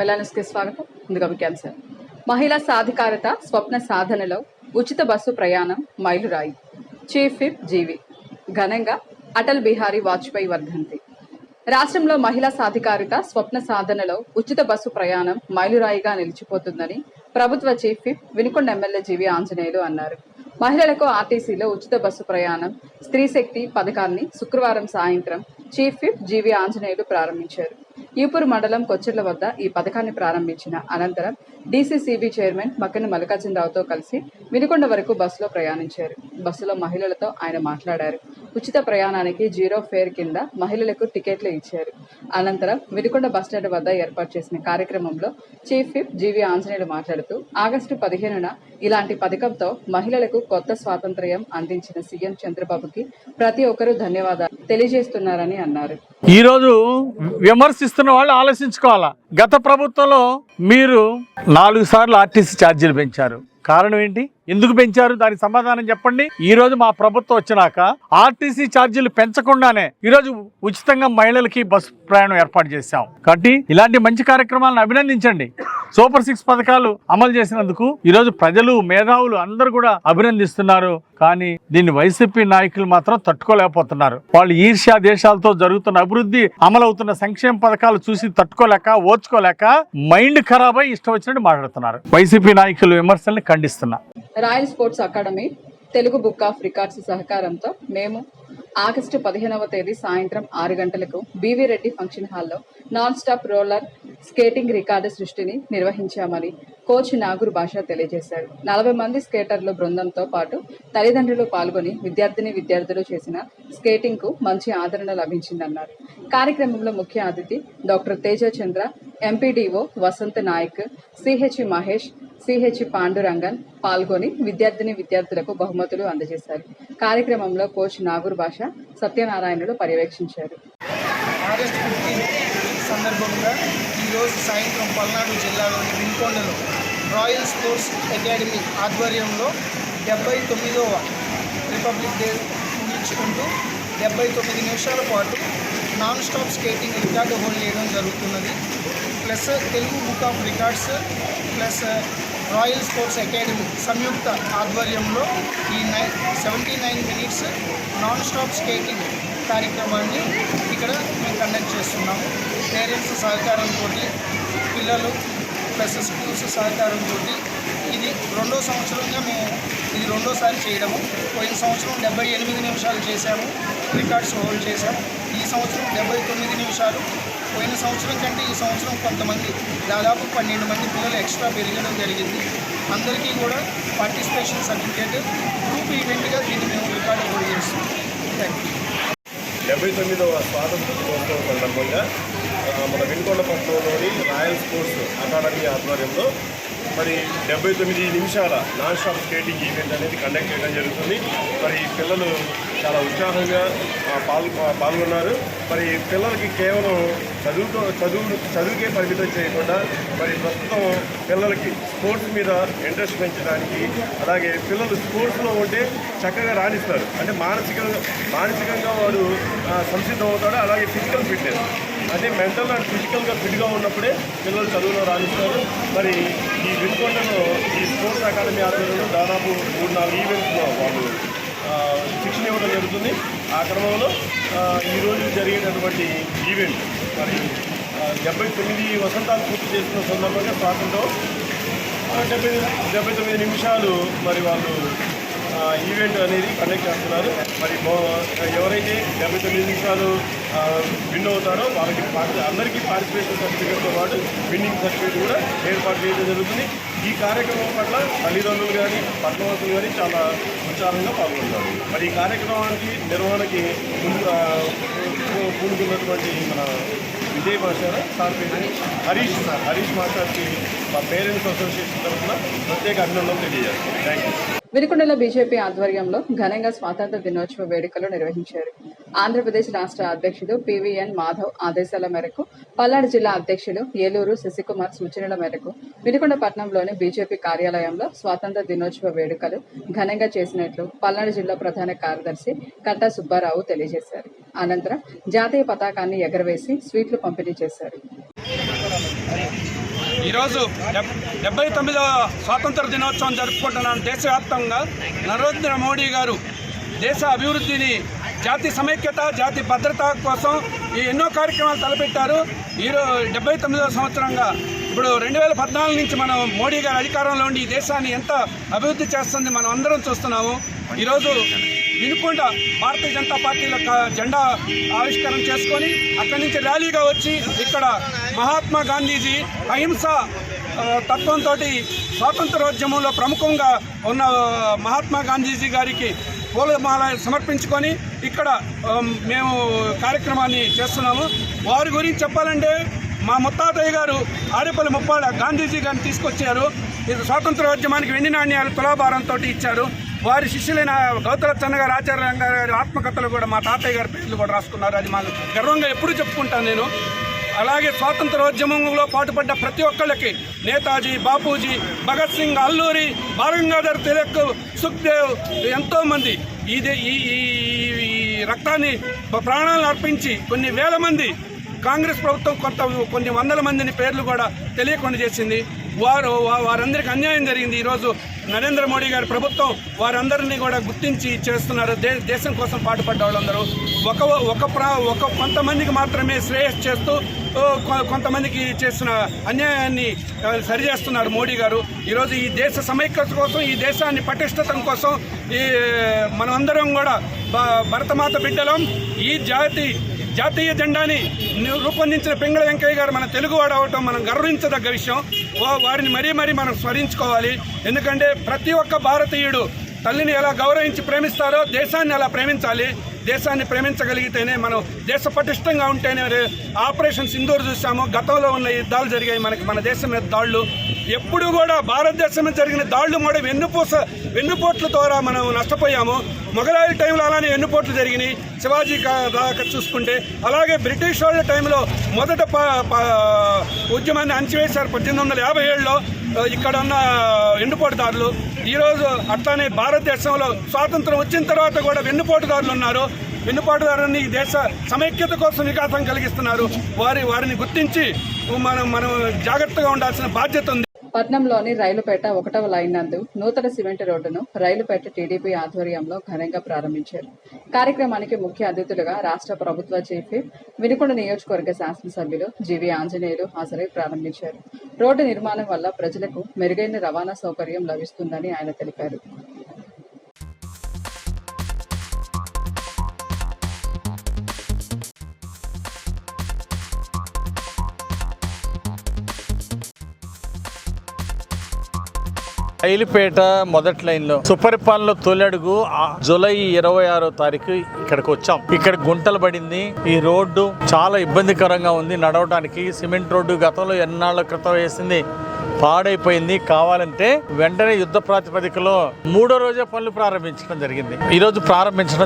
ఎల్ఎన్ఎస్కి స్వాగతం. ముందుగా ముఖ్యాంశాలు. మహిళా సాధికారత స్వప్న సాధనలో ఉచిత బస్సు ప్రయాణం మైలురాయి. చీఫ్ విప్ జీవి. ఘనంగా అటల్ బిహారీ వాజ్పేయి వర్ధంతి. రాష్ట్రంలో మహిళా సాధికారిత స్వప్న సాధనలో ఉచిత బస్సు ప్రయాణం మైలురాయిగా నిలిచిపోతుందని ప్రభుత్వ చీఫ్ విప్ వినుకొండ ఎమ్మెల్యే జీవి ఆంజనేయులు అన్నారు. మహిళలకు ఆర్టీసీలో ఉచిత బస్సు ప్రయాణం స్త్రీ శక్తి పథకాన్ని శుక్రవారం సాయంత్రం చీఫ్ విప్ జీవి ఆంజనేయులు ప్రారంభించారు. ఈపూరు మండలం కొచ్చెర్ల వద్ద ఈ పథకాన్ని ప్రారంభించిన అనంతరం డీసీసీబీ చైర్మన్ మక్కన మల్లికార్జునరావుతో కలిసి వినుకొండ వరకు బస్సులో ప్రయాణించారు. బస్సులో మహిళలతో ఆయన మాట్లాడారు. ఉచిత ప్రయాణానికి 0 ఫేర్ కింద మహిళలకు టికెట్లు ఇచ్చారు. అనంతరం వినుకొండ బస్టాండ్ వద్ద ఏర్పాటు చేసిన కార్యక్రమంలో చీఫ్ విప్ జీవి ఆంజనేయులు మాట్లాడుతూ ఆగస్టు 15న ఇలాంటి పథకంతో మహిళలకు కొత్త స్వాతంత్ర్యం అందించిన సీఎం చంద్రబాబుకి ప్రతి ఒక్కరూ ధన్యవాదాలు తెలియజేస్తున్నారని అన్నారు. ఈ రోజు విమర్శిస్తున్న వాళ్ళు ఆలోచించుకోవాలా. గత ప్రభుత్వంలో మీరు 4 సార్లు ఆర్టీసీ ఛార్జీలు పెంచారు. కారణం ఏంటి? ఎందుకు పెంచారు? దానికి సమాధానం చెప్పండి. ఈ రోజు మా ప్రభుత్వం వచ్చినాక ఆర్టీసీ ఛార్జీలు పెంచకుండానే ఈ రోజు ఉచితంగా మహిళలకి బస్సు ప్రయాణం ఏర్పాటు చేశాం. కాబట్టి ఇలాంటి మంచి కార్యక్రమాలను అభినందించండి. సూపర్ 6 పథకాలు అమలు చేసినందుకు ఈ రోజు ప్రజలు మేధావులు అందరూ కూడా అభినందిస్తున్నారు. కానీ దీన్ని వైసీపీ నాయకులు మాత్రం తట్టుకోలేకపోతున్నారు. వాళ్ళు ఈర్ష్యా దేశాలతో జరుగుతున్న అభివృద్ధి, అమలవుతున్న సంక్షేమ పథకాలు చూసి తట్టుకోలేక ఓర్చుకోలేక మైండ్ ఖరాబ్ అయి ఇష్టం వచ్చినట్టు మాట్లాడుతున్నారు. వైసీపీ నాయకులు విమర్శల్ని ఖండిస్తున్నా. Royal sports academy Telugu book of records సహకారంతో మేము ఆగస్టు 15వ తేదీ సాయంత్రం 6 గంటలకు బీవీ రెడ్డి ఫంక్షన్ హాల్లో non stop roller skating record సృష్టిని నిర్వహించామని కోచ్ నాగూర్ భాష తెలియజేశారు. 40 మంది స్కేటర్ల బృందంతో పాటు తల్లిదండ్రులు పాల్గొని విద్యార్థులు చేసిన స్కేటింగ్ కు మంచి ఆదరణ లభించిందన్నారు. కార్యక్రమంలో ముఖ్య అతిథి doctor Teja Chandra, MPDO Vasanth Nayak, CH Mahesh, CH Pandurangan పాల్గొని విద్యార్థులకు బహుమతులు అందజేశారు. కార్యక్రమంలో కోచ్ నాగూర్ భాష, సత్యనారాయణుడు పర్యవేక్షించారు. ఆగస్టు 15 సందర్భంగా ఈరోజు సాయంత్రం పల్నాడు జిల్లాలోని వినుకొండలో రాయల్ స్పోర్ట్స్ అకాడమీ ఆధ్వర్యంలో 79వ రిపబ్లిక్ డే ముగించుకుంటూ 79 నిమిషాల పాటు non stop skating record hold చేయడం జరుగుతున్నది. Plus Telugu book of records plus royal sports academy సంయుక్త ఆధ్వర్యంలో ఈ 79 మినిట్స్ నాన్ స్టాప్ స్కేటింగ్ కార్యక్రమాన్ని ఇక్కడ మేము కండక్ట్ చేస్తున్నాము. పేరెంట్స్ సహకారంతో, పిల్లలు ప్లస్ స్కూల్స్ సహకారంతో ఇది 2వ సంవత్సరంగా మేము ఇది 2వసారి చేయడము. పోయిన సంవత్సరం 78 నిమిషాలు చేశాము, రికార్డ్స్ హోల్డ్ చేశాము. ఈ సంవత్సరం 79 నిమిషాలు. పోయిన సంవత్సరం కంటే ఈ సంవత్సరం కొంతమంది దాదాపు 12 మంది పిల్లలు ఎక్స్ట్రా పెరగడం జరిగింది. అందరికీ కూడా పార్టిసిపేషన్ సర్టిఫికేట్ గ్రూప్ ఈవెంట్గా దీన్ని మేము రికార్డు హోల్డ్ చేస్తున్నాం. Thank you. 79వ స్వాతంత్ర దినోత్సవం సందర్భంగా మన వినుకొండ పట్టణంలోని రాయల్ స్పోర్ట్స్ అకాడమీ ఆధ్వర్యంలో మరి 79 నిమిషాల నాన్ స్టాప్ స్కేటింగ్ ఈవెంట్ అనేది కండక్ట్ చేయడం జరుగుతుంది. మరి పిల్లలు చాలా ఉత్సాహంగా పాల్గొన్నారు. మరి పిల్లలకి కేవలం చదువుకే పరిమితం చేయకుండా మరి ప్రస్తుతం పిల్లలకి స్పోర్ట్స్ మీద ఇంట్రెస్ట్ పెంచడానికి, అలాగే పిల్లలు స్పోర్ట్స్లో ఉంటే చక్కగా రాణిస్తారు. అంటే మానసికంగా వాడు సంసిద్ధం అవుతాడు. అలాగే ఫిజికల్ ఫిట్నెస్ అంటే మెంటల్ అండ్ ఫిజికల్గా ఫిట్గా ఉన్నప్పుడే పిల్లలు చదువులో రాణిస్తారు. మరి ఈ వినుకొండలో ఈ స్పోర్ట్స్ అకాడమీ ఆధ్వర్యంలో దాదాపు 3-4 ఈవెంట్స్లో వాళ్ళు శిక్షణ ఇవ్వడం జరుగుతుంది. ఆ క్రమంలో ఈరోజు జరిగేటటువంటి ఈవెంట్ మరి 79 వసంతాలు పూర్తి చేస్తున్న సందర్భంగా స్వాతంత్రం 79 నిమిషాలు మరి వాళ్ళు ఈవెంట్ అనేది కండక్ట్ చేస్తున్నారు. మరి ఎవరైతే 79 నిమిషాలు విన్ అవుతారో వాళ్ళకి అందరికీ పార్టిసిపేషన్ సర్టిఫికేట్తో పాటు విన్నింగ్ సర్టిఫికేట్ కూడా ఏర్పాటు చేయడం జరుగుతుంది. ఈ కార్యక్రమం పట్ల తల్లిదండ్రులు కానీ పట్టణవాసులు కానీ చాలా ఉత్సాహంగా పాల్గొంటారు. మరి ఈ కార్యక్రమానికి నిర్వహణకి పూనుకున్నటువంటి మన విజయ్ మాస్టర్ సార్ పేరు హరీష్ మాస్టర్కి మా పేరెంట్స్ అసోసియేషన్ తరఫున ప్రత్యేక అభినందనలు తెలియజేస్తాం. Thank you. వినుకొండలో బీజేపీ ఆధ్వర్యంలో ఘనంగా స్వాతంత్ర దినోత్సవ వేడుకలు నిర్వహించారు. ఆంధ్రప్రదేశ్ రాష్ట్ర అధ్యక్షుడు పివిఎన్ మాధవ్ ఆదేశాల మేరకు పల్నాడు జిల్లా అధ్యక్షులు ఏలూరు శశికుమార్ సూచనల మేరకు వినుకొండ పట్టణంలోని బీజేపీ కార్యాలయంలో స్వాతంత్ర దినోత్సవ వేడుకలు ఘనంగా చేసినట్లు పల్నాడు జిల్లా ప్రధాన కార్యదర్శి కట్టా సుబ్బారావు తెలియజేశారు. అనంతరం జాతీయ పతాకాన్ని ఎగరవేసి స్వీట్లు పంపిణీ చేశారు. ఈరోజు 79వ స్వాతంత్ర దినోత్సవం జరుపుకుంటున్నాం దేశవ్యాప్తంగా. నరేంద్ర మోడీ గారు దేశ అభివృద్ధిని, జాతి సమైక్యత, జాతి భద్రత కోసం ఎన్నో కార్యక్రమాలు తలపెట్టారు. 79వ సంవత్సరంగా ఇప్పుడు 2014 నుంచి మనం మోడీ గారు అధికారంలో ఉండి ఈ దేశాన్ని ఎంత అభివృద్ధి చేస్తుంది మనం అందరం చూస్తున్నాము. ఈరోజు వినుకొండ భారతీయ జనతా పార్టీల జెండా ఆవిష్కరణ చేసుకొని అక్కడి నుంచి ర్యాలీగా వచ్చి ఇక్కడ మహాత్మా గాంధీజీ అహింస తత్వంతో స్వాతంత్రోద్యమంలో ప్రముఖంగా ఉన్న మహాత్మా గాంధీజీ గారికి పూలమాల సమర్పించుకొని ఇక్కడ మేము కార్యక్రమాన్ని చేస్తున్నాము. వారి గురించి చెప్పాలంటే మా ముత్తాతయ్య గారు ఆరేపల్లి ముప్పాడ గాంధీజీ గారిని తీసుకొచ్చారు. స్వాతంత్రోద్యమానికి వెండి నాణ్యాలు తులాభారంతో ఇచ్చారు. వారి శిష్యులైన గౌతల చెన్నగారు, ఆచార్య గారి ఆత్మకథలు కూడా మా తాతయ్య గారి పేర్లు కూడా రాసుకున్నారు. అది మాకు గర్వంగా ఎప్పుడూ చెప్పుకుంటాను నేను. అలాగే స్వాతంత్రోద్యమంలో పాటుపడ్డ ప్రతి ఒక్కళ్ళకి నేతాజీ, బాపూజీ, భగత్ సింగ్, అల్లూరి, బాలగంగాధర్ తిలక్, సుఖ్దేవ్ ఎంతోమంది ఈ రక్తాన్ని ప్రాణాలను అర్పించి కొన్ని వేల మంది, కాంగ్రెస్ ప్రభుత్వం కొన్ని వందల మందిని పేర్లు కూడా తెలియకుండా చేసింది. వారందరికీ అన్యాయం జరిగింది. ఈరోజు నరేంద్ర మోడీ గారి ప్రభుత్వం వారందరినీ కూడా గుర్తించి చేస్తున్నారు. దేశం కోసం పాటుపడ్డ వాళ్ళందరూ ఒక కొంతమందికి మాత్రమే శ్రేయస్ చేస్తూ కొంతమందికి చేసిన అన్యాయాన్ని సరిచేస్తున్నారు మోడీ గారు. ఈరోజు ఈ దేశ సమైక్యత కోసం, ఈ దేశాన్ని పటిష్టతం కోసం మనమందరం కూడా భరతమాత బిడ్డలం. ఈ జాతీయ జెండాని రూపొందించిన పింగళ వెంకయ్య గారు మన తెలుగువాడు అవటం మనం గర్వించదగ్గ విషయం. వారిని మరీ మనం స్మరించుకోవాలి. ఎందుకంటే ప్రతి ఒక్క భారతీయుడు తల్లిని ఎలా గౌరవించి ప్రేమిస్తారో దేశాన్ని అలా ప్రేమించాలి. దేశాన్ని ప్రేమించగలిగితేనే మనం దేశ పటిష్టంగా ఉంటేనే. ఆపరేషన్ సింధూర్ చూసాము, గతంలో ఉన్న యుద్ధాలు జరిగాయి మన దేశం మీద దాడులు. ఎప్పుడు కూడా భారతదేశం మీద జరిగిన దాడులు కూడా వెన్నుపోట్ల ద్వారా మనం నష్టపోయాము. మొఘలాయుల టైంలో అలానే వెన్నుపోట్లు జరిగినాయి. శివాజీ దాకా చూసుకుంటే, అలాగే బ్రిటిష్ వాళ్ళ టైంలో మొదట ఉద్యమాన్ని అణచివేశారు 1857లో ఇక్కడ ఉన్న వెన్నుపోటుదారులు. ఈరోజు అట్లానే భారతదేశంలో స్వాతంత్రం వచ్చిన తర్వాత కూడా వెన్నుపోటుదారులు ఉన్నారు. వెన్నుపోటుదారుని దేశ సమైక్యత కోసం వికాసం కలిగిస్తున్నారు. వారిని గుర్తించి మనం జాగ్రత్తగా ఉండాల్సిన బాధ్యత ఉంది. పట్నంలోని రైలుపేట 1వ లైన్ నందు నూతన సిమెంట్ రోడ్డును రైలుపేట టీడీపీ ఆధ్వర్యంలో ఘనంగా ప్రారంభించారు. కార్యక్రమానికి ముఖ్య అతిథులుగా రాష్ట్ర ప్రభుత్వ చీఫ్ విప్, వినుకొండ నియోజకవర్గ శాసనసభ్యులు జీవీ ఆంజనేయులు హాజరై ప్రారంభించారు. రోడ్డు నిర్మాణం వల్ల ప్రజలకు మెరుగైన రవాణా సౌకర్యం లభిస్తుందని ఆయన తెలిపారు. రైలుపేట మొదటి లైన్లో సుపరిపాలనలో తొలడుగు జూలై 26వ తారీఖు ఇక్కడికి వచ్చాం. ఇక్కడ గుంటలు పడింది. ఈ రోడ్డు చాలా ఇబ్బందికరంగా ఉంది నడవడానికి. సిమెంట్ రోడ్డు గతంలో ఎన్నాళ్ళ క్రితం వేసింది, పాడైపోయింది. కావాలంటే వెంటనే యుద్ధ ప్రాతిపదికలో 3వ రోజే పనులు ప్రారంభించడం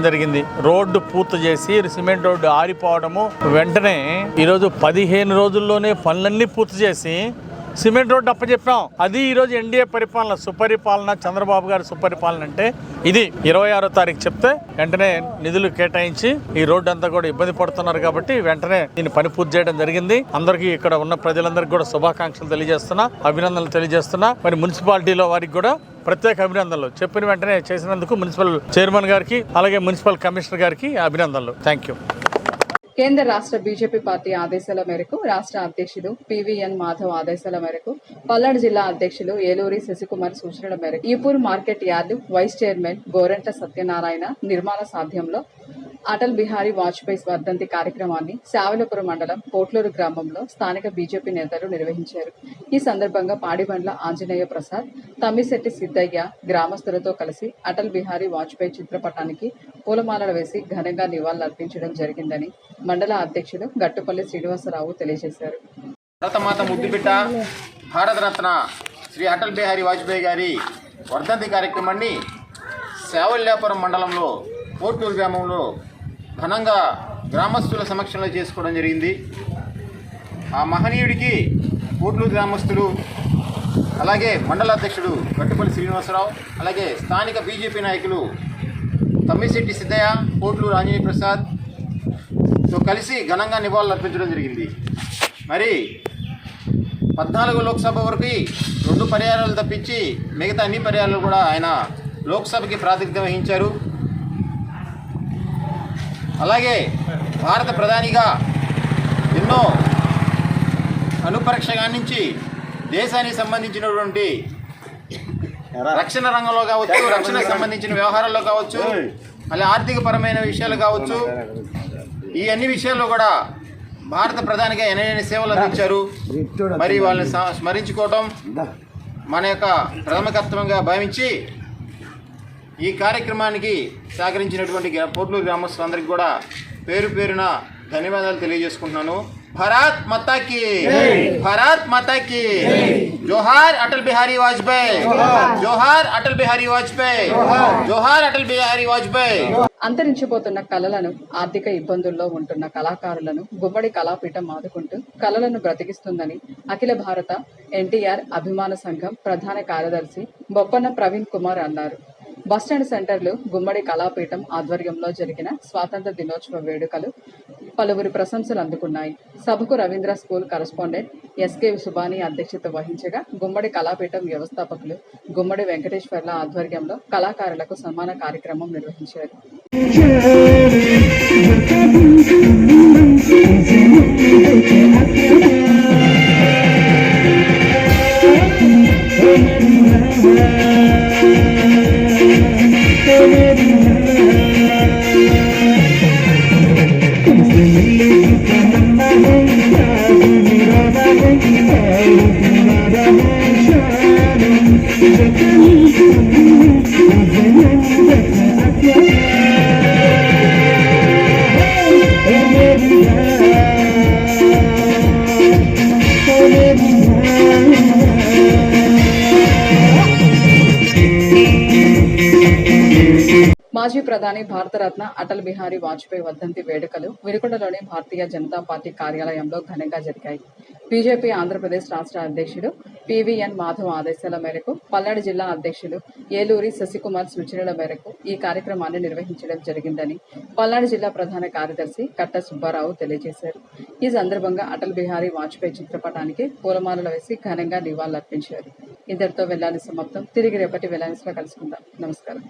జరిగింది. రోడ్డు పూర్తి చేసి సిమెంట్ రోడ్డు ఆరిపోవడము, వెంటనే ఈరోజు 15 రోజుల్లోనే పనులన్నీ పూర్తి చేసి సిమెంట్ రోడ్డు అప్పచెప్పాం. అది ఈరోజు ఎన్డీఏ పరిపాలన, సుపరిపాలన, చంద్రబాబు గారి సుపరిపాలన అంటే ఇది. 26వ తారీఖు చెప్తే వెంటనే నిధులు కేటాయించి ఈ రోడ్డు అంతా కూడా ఇబ్బంది పడుతున్నారు కాబట్టి వెంటనే దీన్ని పని పూర్తి చేయడం జరిగింది. అందరికీ ఇక్కడ ఉన్న ప్రజలందరికీ కూడా శుభాకాంక్షలు తెలియజేస్తున్నా, అభినందనలు తెలియజేస్తున్నా. మరి మున్సిపాలిటీలో వారికి కూడా ప్రత్యేక అభినందనలు. చెప్పిన వెంటనే చేసినందుకు మున్సిపల్ చైర్మన్ గారికి, అలాగే మున్సిపల్ కమిషనర్ గారికి అభినందనలు. Thank you. కేంద్ర రాష్ట్ర బీజేపీ పార్టీ ఆదేశాల మేరకు రాష్ట్ర అధ్యక్షుడు పివిఎన్ మాధవ్ ఆదేశాల మేరకు పల్నాడు జిల్లా అధ్యక్షులు ఏలూరి శశికుమార్ సూచనల మేరకు Ipur market yard vice chairman Goranta Satyanarayana నిర్మాణ సాధ్యంలో అటల్ బిహారీ వాజ్పేయి వర్ధంతి కార్యక్రమాన్ని శావలపురం మండలం కోట్లూరు గ్రామంలో స్థానిక బీజేపీ నేతలు నిర్వహించారు. ఈ సందర్భంగా పాడిబండ్ల ఆంజనేయ ప్రసాద్, తమ్మిశెట్టి సిద్దయ్య గ్రామస్తులతో కలిసి అటల్ బిహారీ వాజ్పేయి చిత్రపటానికి పూలమాలలు వేసి ఘనంగా నివాళులర్పించడం జరిగిందని మండల అధ్యక్షులు గట్టుపల్లి శ్రీనివాసరావు తెలియజేశారు. భారతమాత ముద్దుబిడ్డ భారతరత్న శ్రీ అటల్ బిహారీ వాజ్పేయి గారి వర్ధంతి కార్యక్రమాన్ని శావల్యాపురం మండలంలో కోట్లూరు గ్రామంలో ఘనంగా గ్రామస్తుల సమక్షంలో చేసుకోవడం జరిగింది. ఆ మహనీయుడికి కోట్లూరు గ్రామస్తులు, అలాగే మండల అధ్యక్షుడు గట్టుపల్లి శ్రీనివాసరావు, అలాగే స్థానిక బీజేపీ నాయకులు తమ్మిశెట్టి సిద్దయ్య, కోట్లూరు ఆంజనేయ ప్రసాద్తో కలిసి ఘనంగా నివాళులు అర్పించడం జరిగింది. మరి 14 లోక్సభ వరకు 2 పర్యాయాలు తప్పించి మిగతా అన్ని పర్యాయాలు కూడా ఆయన లోక్సభకి ప్రాతినిధ్యం వహించారు. అలాగే భారత ప్రధానిగా ఎన్నో అణుపరీక్ష నుంచి దేశానికి సంబంధించినటువంటి రక్షణ రంగంలో కావచ్చు, రక్షణకు సంబంధించిన వ్యవహారాల్లో కావచ్చు, మళ్ళీ ఆర్థిక పరమైన విషయాలు కావచ్చు, ఈ అన్ని విషయాల్లో కూడా భారత ప్రధానిగా ఎనలేని సేవలు అందించారు. మరి వాళ్ళని స్మరించుకోవటం మన యొక్క ప్రథమ కర్తవ్యంగా భావించి ఈ కార్యక్రమానికి సహకరించినటువంటి పోట్లూరు గ్రామస్తులందరికీ కూడా పేరు పేరున ధన్యవాదాలు తెలియజేసుకుంటున్నాను. భారత్ మాతా కీ, భారత్ మాతా కీ, జోహార్ అటల్ బిహారీ వాజ్పేయి, జోహార్ అటల్ బిహారీ వాజ్పేయి, జోహార్ అటల్ బిహారీ వాజ్పేయి. అంతరించిపోతున్న కళలను, ఆర్థిక ఇబ్బందుల్లో ఉంటున్న కళాకారులను గుమ్మడి కళాపీఠం ఆదుకుంటూ కళలను బ్రతికిస్తుందని అఖిల భారత ఎన్టీఆర్ అభిమాన సంఘం ప్రధాన కార్యదర్శి బొప్పన్న ప్రవీణ్ కుమార్ అన్నారు. బస్టాండ్ సెంటర్లో గుమ్మడి కళాపీఠం ఆధ్వర్యంలో జరిగిన స్వాతంత్ర దినోత్సవ వేడుకలు పలువురి ప్రశంసలు అందుకున్నాయి. సభకు Ravindra school correspondent SK Subani అధ్యక్షత వహించగా గుమ్మడి కళాపీఠం వ్యవస్థాపకులు గుమ్మడి వెంకటేశ్వర్ల ఆధ్వర్యంలో కళాకారులకు సన్మాన కార్యక్రమం నిర్వహించారు. మాజీ ప్రధాని భారతరత్న అటల్ బిహారీ వాజ్పేయి వర్ధంతి వేడుకలు వినుకొండలోని భారతీయ జనతా పార్టీ కార్యాలయంలో ఘనంగా జరిగాయి. బీజేపీ ఆంధ్రప్రదేశ్ రాష్ట్ర అధ్యక్షుడు పివిఎన్ మాధవ్ ఆదేశాల మేరకు పల్నాడు జిల్లా అధ్యక్షుడు ఏలూరి శశికుమార్ సూచనల మేరకు ఈ కార్యక్రమాన్ని నిర్వహించడం జరిగిందని పల్నాడు జిల్లా ప్రధాన కార్యదర్శి కట్ట సుబ్బారావు తెలియజేశారు. ఈ సందర్భంగా అటల్ బిహారీ వాజ్పేయి చిత్రపటానికి పూలమాలలు వేసి ఘనంగా నివాళులర్పించారు. ఇంతటితో వెళ్లాలి సమాప్తం. తిరిగి రేపటి వెళ్లాల్సిలో కలుసుకుందాం. నమస్కారం.